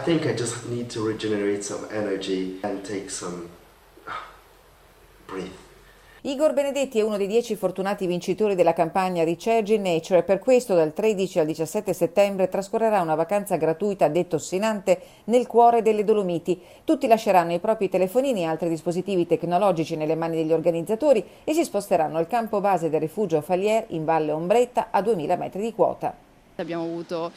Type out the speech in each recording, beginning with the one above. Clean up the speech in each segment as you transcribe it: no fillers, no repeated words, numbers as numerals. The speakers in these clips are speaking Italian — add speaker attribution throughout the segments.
Speaker 1: think I just need to regenerate some energy and take some breathe.
Speaker 2: Igor Benedetti è uno dei 10 fortunati vincitori della campagna Recharge in Nature e per questo dal 13 al 17 settembre trascorrerà una vacanza gratuita detossinante nel cuore delle Dolomiti. Tutti lasceranno i propri telefonini e altri dispositivi tecnologici nelle mani degli organizzatori e si sposteranno al campo base del rifugio Falier in Valle Ombretta a 2000 metri di quota.
Speaker 3: Abbiamo avuto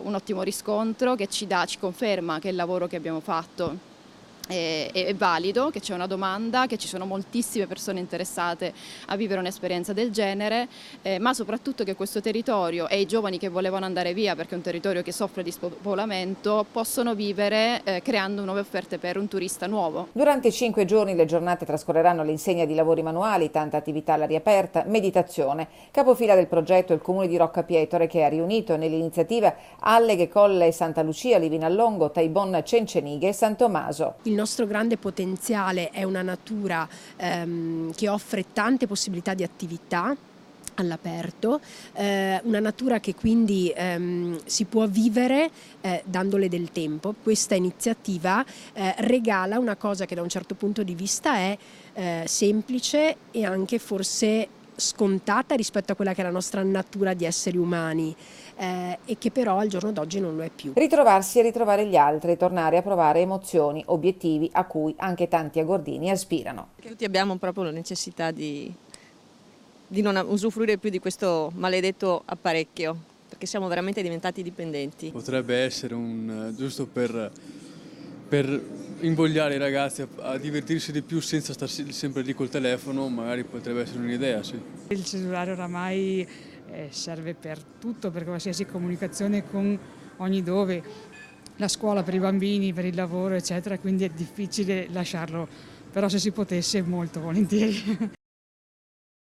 Speaker 3: un ottimo riscontro che ci conferma che il lavoro che abbiamo fatto è valido, che c'è una domanda, che ci sono moltissime persone interessate a vivere un'esperienza del genere, ma soprattutto che questo territorio e i giovani che volevano andare via, perché è un territorio che soffre di spopolamento, possono vivere creando nuove offerte per un turista nuovo.
Speaker 2: Durante 5 giorni le giornate trascorreranno all'insegna di lavori manuali, tanta attività all'aria aperta, meditazione. Capofila del progetto è il comune di Roccapietore che ha riunito nell'iniziativa Alleghe, Colle, Santa Lucia, Livinallongo, Taibon, Cencenighe e San Tommaso.
Speaker 4: Il nostro grande potenziale è una natura che offre tante possibilità di attività all'aperto, una natura che quindi si può vivere dandole del tempo. Questa iniziativa regala una cosa che da un certo punto di vista è semplice e anche forse scontata rispetto a quella che è la nostra natura di esseri umani e che però al giorno d'oggi non lo è più.
Speaker 2: Ritrovarsi e ritrovare gli altri, tornare a provare emozioni, obiettivi a cui anche tanti agordini aspirano.
Speaker 5: Tutti abbiamo proprio la necessità di non usufruire più di questo maledetto apparecchio, perché siamo veramente diventati dipendenti.
Speaker 6: Potrebbe essere giusto per invogliare i ragazzi a divertirsi di più senza stare sempre lì col telefono, magari potrebbe essere un'idea, sì.
Speaker 7: Il cellulare oramai serve per tutto, per qualsiasi comunicazione con ogni dove, la scuola per i bambini, per il lavoro, eccetera, quindi è difficile lasciarlo, però se si potesse molto volentieri.